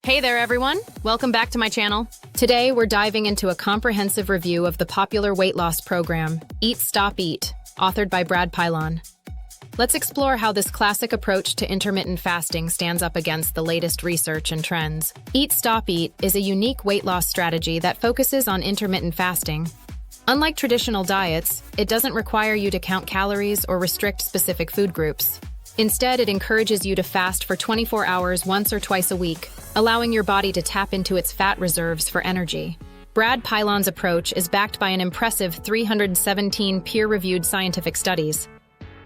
Hey there, everyone. Welcome back to my channel. Today, we're diving into a comprehensive review of the popular weight loss program, Eat, Stop, Eat, authored by Brad Pilon. Let's explore how this classic approach to intermittent fasting stands up against the latest research and trends. Eat, Stop, Eat is a unique weight loss strategy that focuses on intermittent fasting. Unlike traditional diets, it doesn't require you to count calories or restrict specific food groups. Instead, it encourages you to fast for 24 hours once or twice a week, allowing your body to tap into its fat reserves for energy. Brad Pilon's approach is backed by an impressive 317 peer-reviewed scientific studies.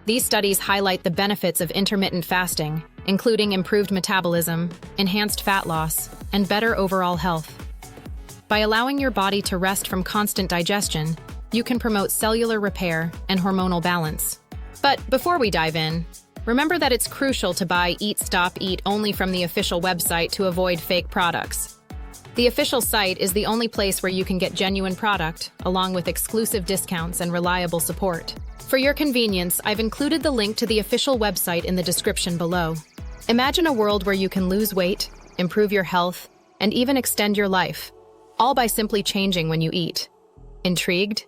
These studies highlight the benefits of intermittent fasting, including improved metabolism, enhanced fat loss, and better overall health. By allowing your body to rest from constant digestion, you can promote cellular repair and hormonal balance. But before we dive in, remember that it's crucial to buy Eat, Stop, Eat only from the official website to avoid fake products. The official site is the only place where you can get genuine product, along with exclusive discounts and reliable support. For your convenience, I've included the link to the official website in the description below. Imagine a world where you can lose weight, improve your health, and even extend your life, all by simply changing when you eat. Intrigued?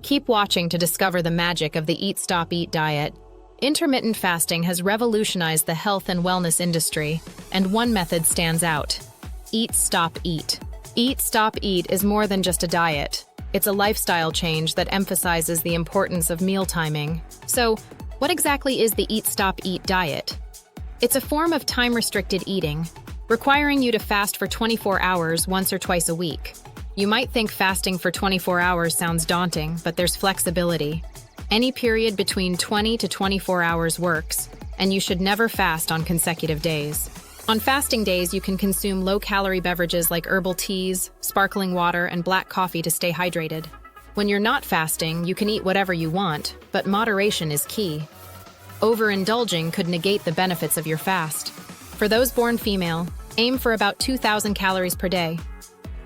Keep watching to discover the magic of the Eat, Stop, Eat diet. Intermittent fasting has revolutionized the health and wellness industry, and one method stands out: Eat, Stop, Eat. Eat, Stop, Eat is more than just a diet. It's a lifestyle change that emphasizes the importance of meal timing. So, what exactly is the Eat, Stop, Eat diet? It's a form of time-restricted eating, requiring you to fast for 24 hours once or twice a week. You might think fasting for 24 hours sounds daunting, but there's flexibility. Any period between 20 to 24 hours works, and you should never fast on consecutive days. On fasting days, you can consume low-calorie beverages like herbal teas, sparkling water, and black coffee to stay hydrated. When you're not fasting, you can eat whatever you want, but moderation is key. Overindulging could negate the benefits of your fast. For those born female, aim for about 2,000 calories per day.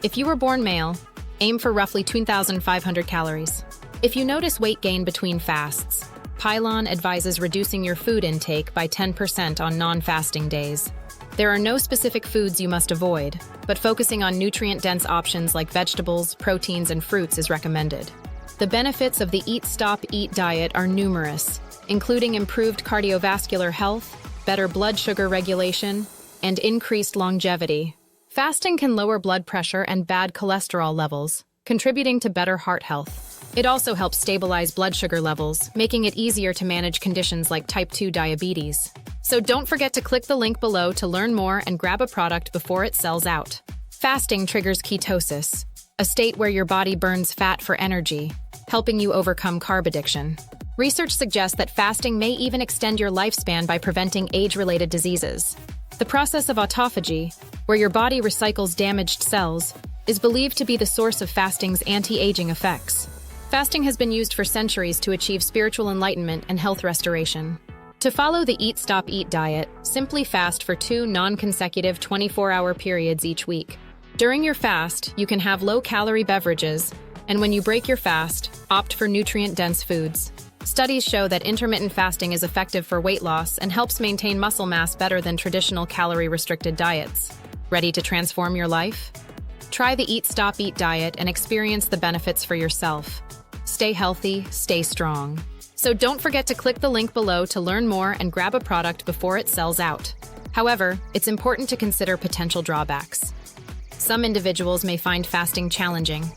If you were born male, aim for roughly 2,500 calories. If you notice weight gain between fasts, Pilon advises reducing your food intake by 10% on non-fasting days. There are no specific foods you must avoid, but focusing on nutrient-dense options like vegetables, proteins, and fruits is recommended. The benefits of the Eat, Stop, Eat diet are numerous, including improved cardiovascular health, better blood sugar regulation, and increased longevity. Fasting can lower blood pressure and bad cholesterol levels, contributing to better heart health. It also helps stabilize blood sugar levels, making it easier to manage conditions like type 2 diabetes. So don't forget to click the link below to learn more and grab a product before it sells out. Fasting triggers ketosis, a state where your body burns fat for energy, helping you overcome carb addiction. Research suggests that fasting may even extend your lifespan by preventing age-related diseases. The process of autophagy, where your body recycles damaged cells, is believed to be the source of fasting's anti-aging effects. Fasting has been used for centuries to achieve spiritual enlightenment and health restoration. To follow the Eat, Stop, Eat diet, simply fast for 2 non-consecutive 24-hour periods each week. During your fast, you can have low-calorie beverages, and when you break your fast, opt for nutrient-dense foods. Studies show that intermittent fasting is effective for weight loss and helps maintain muscle mass better than traditional calorie-restricted diets. Ready to transform your life? Try the Eat, Stop, Eat diet and experience the benefits for yourself. Stay healthy, stay strong. So don't forget to click the link below to learn more and grab a product before it sells out. However, it's important to consider potential drawbacks. Some individuals may find fasting challenging,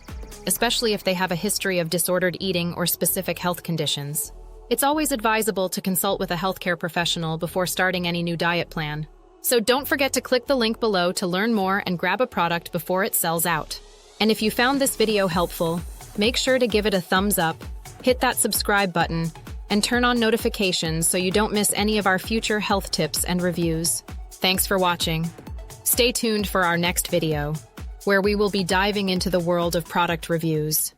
especially if they have a history of disordered eating or specific health conditions. It's always advisable to consult with a healthcare professional before starting any new diet plan. So don't forget to click the link below to learn more and grab a product before it sells out. And if you found this video helpful, make sure to give it a thumbs up, hit that subscribe button, and turn on notifications so you don't miss any of our future health tips and reviews. Thanks for watching. Stay tuned for our next video, where we will be diving into the world of product reviews.